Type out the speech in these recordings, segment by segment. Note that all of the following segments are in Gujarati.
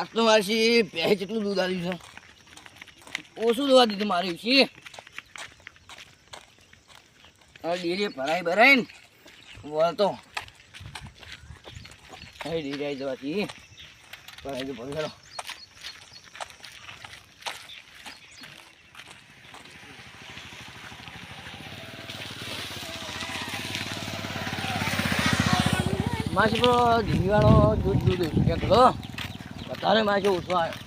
આ તો મારી પહે જેટલું દૂધ આવ્યું છે ઓછું દોવા દીધું મારી છે હવે ડેરી ભરાઈ ને વળતો હવે ડેરી આવી જવાથી ભરાઈ તો ભરી ચાલો માછી પેલો ધીવાળો દૂધ ઓછું ક્યાંક હતો વધારે માછી ઓછો આવ્યો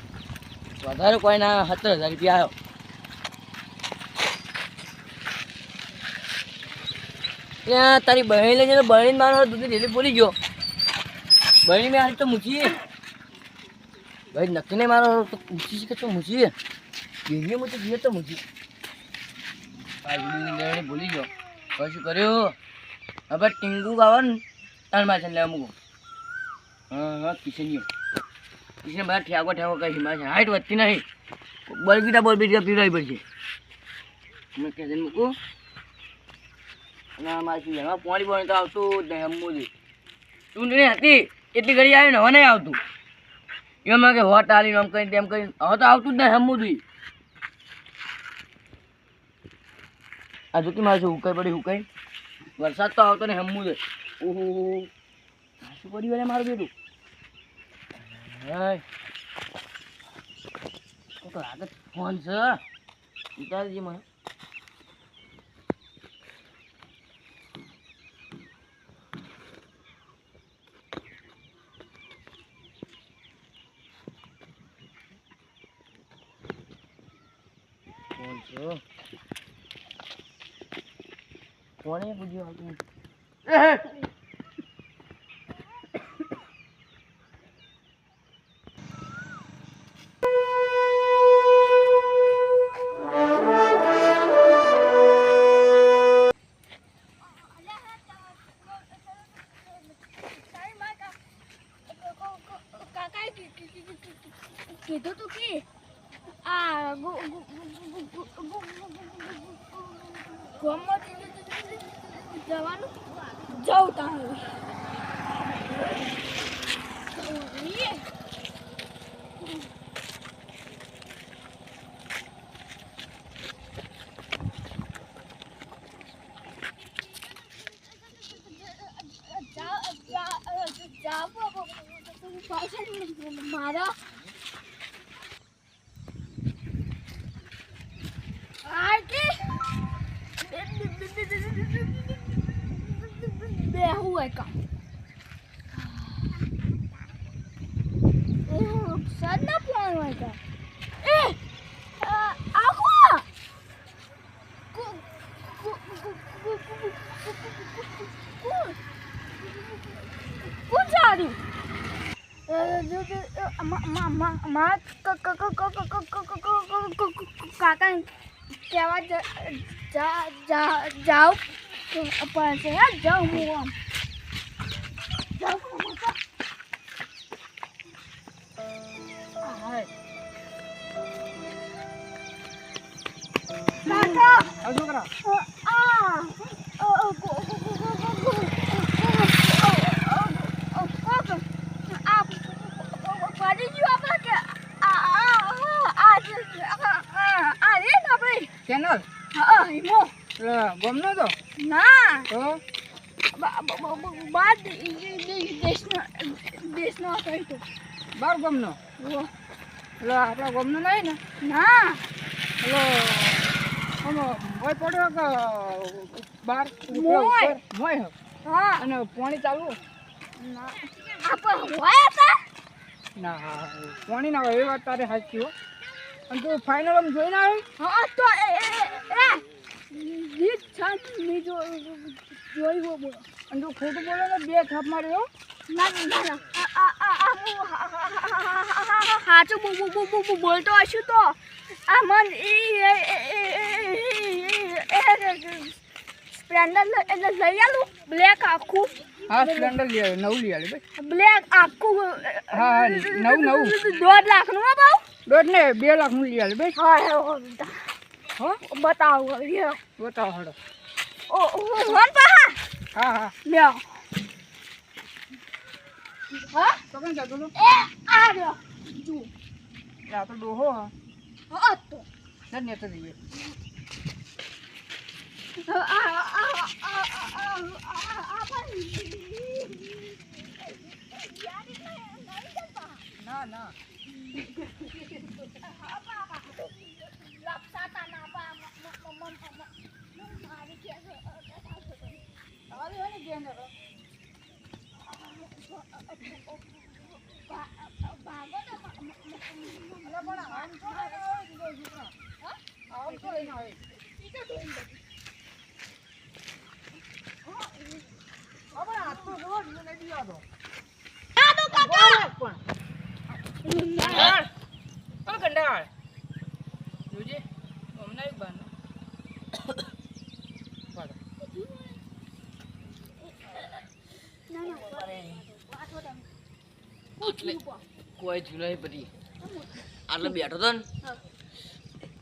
વધારે કોઈના 17,000 રૂપિયા આવ્યો ત્યાં તારી બહેન લઈ જાય બહેન મારો દૂધ ડેલી બોલી ગયો બહેન મેં આજે તો મૂકી ભાઈ નક્કી નહીં મારો તો પૂછી છે કે તો મૂકી ડેલી હું તો જઈએ તો મૂકી ભૂલી ગયો પછી કર્યો હવે ટીંગુ ગાવાનું તારમાં છે લેવા મૂકો હા કિશન બધા ઠેકો કઈ હિમાચલ હાઈટ વધતી નહીં બોલબીટા પીવડાવી પડશે મેં કહે મૂકું અને મારી એમાં પાણી તો આવતું જ નહીં હમું ચૂંટણી હતી એટલી ઘડી આવી ને હવે નહીં આવતું એમાં કે હોટ આલીને આમ કરીને તેમ કરીને હવે તો આવતું જ નહીં હમું દઈ આ જોકી મારે છે હુકાઈ વરસાદ તો આવતો ને હમું દે ઓહો શું પડી વળે મારું બેટું તો આગળ ફોન છે વિચારજે મને ફોન છે ફોને પૂછ્યું આવતું કીધું તું કે આ ગોમમાં જવાનું જાઉં તાણ મારા બેહું હોય કામ સર ના પ્લાન હોય કામ એ આખો કોણ સારું કાકા કહેવા જાઉં પડશે જાઉં હું આમ ચેનલ ગમનો તો ના તો બાર દેશનો કહ્યું બાર ગમનો એટલે આપણા ગમનો નહીં ને ના એટલે મોય પડ્યો કે બાર મોય હા અને પાણી ચાલુ ના આપણે હોય હતા ના પાણી ના હોય એ વાત તારે સાચી હો અને તું ફાઇનલ આમ જોઈને આવે હા તો રીત છાન મી જોઈ હો બોલો અને તું ખોટું બોલે ને બે થાપ માર્યો ના હાચું બોલતો હશું તો આ મન સ્પ્લેન્ડર લઈ આલું બ્લેક આખું હા સ્પ્લેન્ડર લઈ આવે નવું લઈ આવે ભાઈ બ્લેક આખું હા નવું 1.5 લાખનું હા ભાવ 1.5 ને 2 લાખનું લઈ આવે ભાઈ હા બતાવો બતાવો હડો ઓ વન પા હા લ્યો હા તો કઈ જતો એ આ લ્યો જુઓ આ તો ડોહો હા હા તો ચાલ ને તો જઈએ ના ના કોઈ થયું નહીં પછી આટલે બેઠો તો ને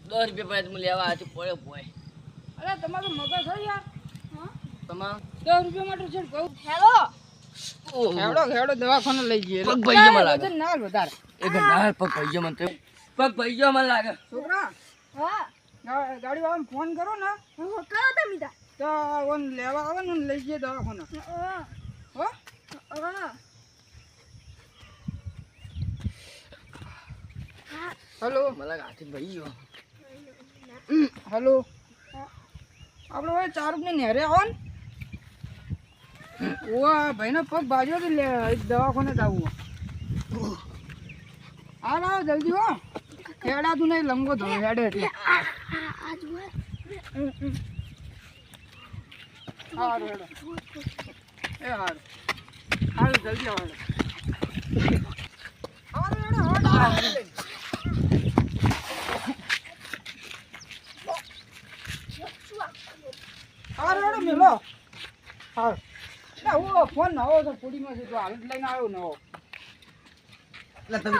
10 રૂપિયા પડે લેવા આજે પડ્યો બોય અરે તમારો મગજ હોય યાર તમામ 10 રૂપિયા માટે છે કહું હેલો હેડો દવાખાને લઈ જઈએ પગ ભાઈ મને લાગે વજન ના વધારે એ ગંડા પગ ભાઈ મને તો પગ ભાઈ મને લાગે છોકરા હા ગાડી વાળાને ફોન કરો ને કરો તમે તા તો ઓન લેવા આવે ને લઈ જઈએ દવાખાને હો હેલો મને લાગે હાથી ભાઈ ગયો હેલો આપણે હવે 4 રૂપિયા નેરે આવો ને ઓવા ભાઈનો પગ બાજ્યો તો લે દવાખાને જ આવું હા લાવો જલ્દી હો હેડા તું નહીં લંગો ધો હેડે એટલે હારું હેડો એ હારું હારું જલ્દી આવો હારું હેડો હારું હેડો મેલો હારું ના હું ફોન નવો છે પૂડીમાં છે તો હાલ જ લઈને આવ્યો નવો એટલે તમે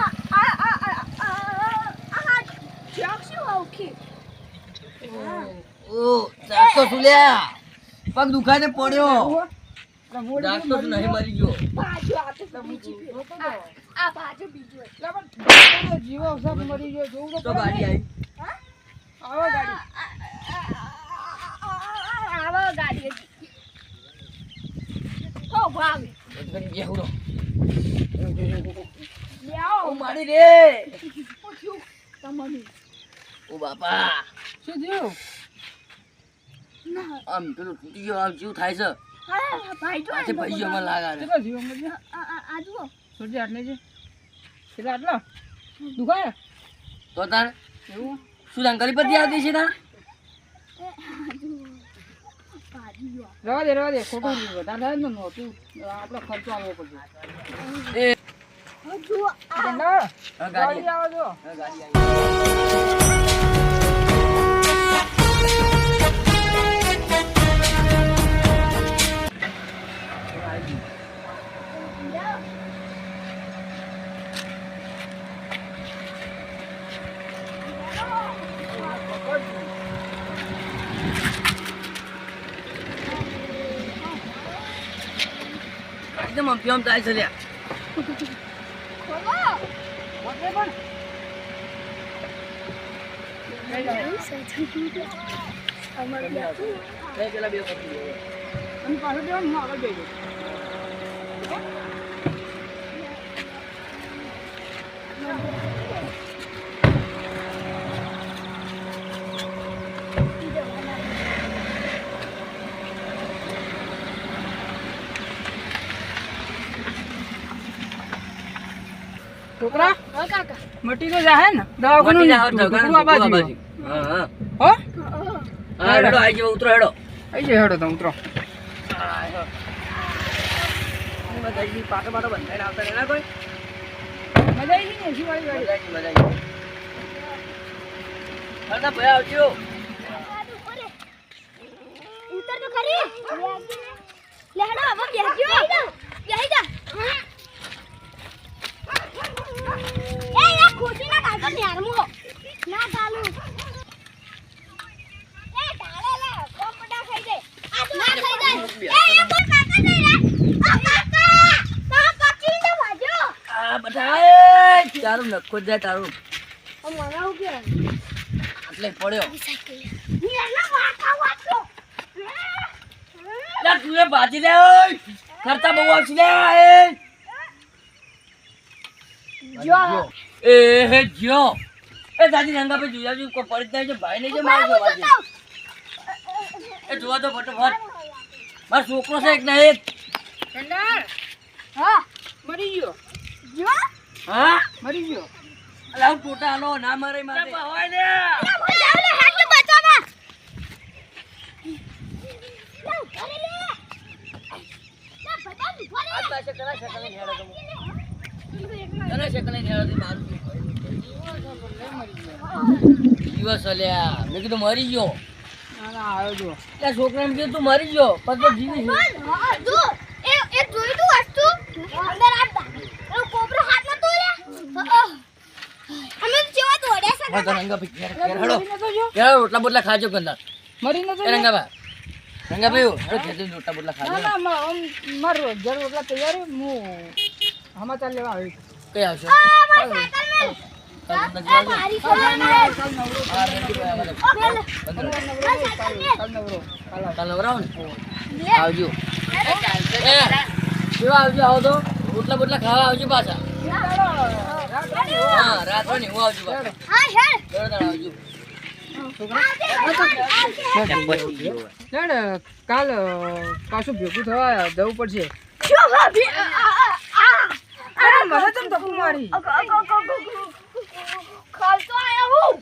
ઓ જાતો શું લ્યા પગ દુખાય ને પડ્યો જાતો શું નહીં મરી ગયો જીવો સબ મરી ગયો જોવું તો તો ગાડી આવી આવો ગાડી બેહુરો આવો ઓ મારી રે તમને ઓ બાપા શું થયું ના આમ પેલું તૂટી ગયો આમ જીવ થાય છે હા ભાઈ જો આજે ભાઈ ગયો મને લાગે કેટલો જીવો મળી આ જુઓ સોજી આટલે છે કેટલા આટલો દુખાય તો તાર એવું શું અંકલી પર આવતી છે તાર રવા દે ખોટું વધારે થાય ને નહોતું આપણો ખર્ચો આવવો પડશે એ જુઓ ગંડા હા, ગાડી ગાડી આવો જો હા, ગાડી આવી એકદમ આમ પ્યોમ થાય છે લ્યા ખોલો ઓકે પણ કઈ પેલા બે પતી અને પાછું દેવાનું હું આગળ જઈ છોકરા હા કાકા મટી તો જાહે ને દવાખાનું ટુકડું આ બાજુ હા હા હો હા હેડો આઈ જાવ ઉતરો હેડો આઈ જાય હેડો તમે ઉતરો પાટો પાટો બંધાઈને આવતા રહેલા કોઈ મજા આવી ગઈ ને એસી વાળી ગાડી મજા આવી હરદા ભાઈ આવજો ઉતર તો ખરી લેડો હવે બેસજો બેસી જા એ યા ખોટી ના કાકા ન્યારમો ના ચાલુ એ ડાલે લે કોપડા ખાઈ દે આ તો ના ખાઈ દે એ યા કોઈ કાકા નહીં રે આ કાકા તા પચી ને વાજો આ બધા તારું નખો જ જાય તારું મને આવું કે એટલે પડ્યો એના વાટા વાટો લા તું એ બાજી લે ઓય ખર્ચા બહુ આવશે લે એ જો એ હે જો એ દાદી રંગા પે જોયા જો કોઈ પડી જાય છે ભાઈ ને જે મારજો બાજી એ જોવા દો ફટાફટ મારો છોકરો છે એક ના એક કંડાર હા મરી ગયો જો હા મરી ગયો અલા હું ટોટા આલો ના મારે મારે હોય ને ના બોલાવલે હેડ કે બચાવા ના અરે લે ના બતા દી આ પાસે કરા શકલે હેડો તો કરા શકલે હેડો તો મારું દિવસ અલ્યા મેં કીધું મરી ગયો ના ના આવ્યો જો ત્યાં છોકરાને કીધું તું મરી ગયો પછી જીવી છે હા જો એ જોઈ તું વસ્તુ અંદર આતા એ કોબરો હાથ ન તોડે અમે જેવા દોડ્યા છે મારા રંગા પે ઘેર ઘેર હેડો મરી નતો ગયો યાર રોટલા બોટલા ખાજો કંદા મરી નતો એ ગયો રંગા ભાઈ હેડો ખેતી રોટલા બોટલા ખાજો ના ના મારો ઘર રોટલા તૈયાર હું સમાચાર લેવા આવી કઈ આવશો મારી સાયકલ મે મારી કાલ નવરો હા રેડી ભાઈ અમારે કાલ નવરો કાલ નવરાવ ને લે આવજો એ કેવા આવજો આવો તો રોટલા બોટલા ખાવા આવજો પાછા હા રાત્રે ને હું આવજો પાછા હા હેડ બરોબર આવજો કાલ પાછું ભેગું થવા જવું પડશે જો ભાભી અરે મને તમ ધક્કો મારી ખર્ચો આયા હું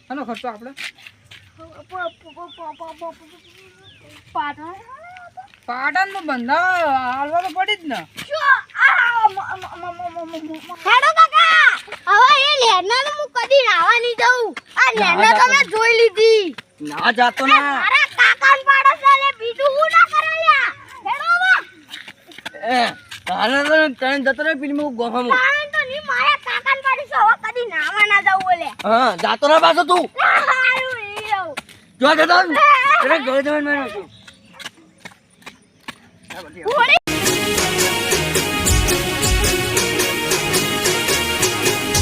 આનો ખર્ચો આપણે પાટણ પાટણનું બંધા હાલવા તો પડી જ ને હેડો કાકા હવે એ લેરના હું કદી નાવા નહીં જાઉં આ લેરના તો મેં જોઈ લીધી ના જાતો ના મારા કાકાન પાડો છે લે બીજું હું ના કરે લ્યા હેડો હવે એ તારે તો તને જતો રે પીલી હું ગોફામાં કારણ તો નહીં મારા કાકાન પાડી છે હવે કદી નાવા ના જાઉં ઓલે હા જાતો ના પાછો તું હારું એ આવું. જો જતો તને ઘરે જવાનું મેં નાખ્યું ઘોડી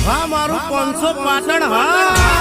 હા મારું 500 પાટણ હા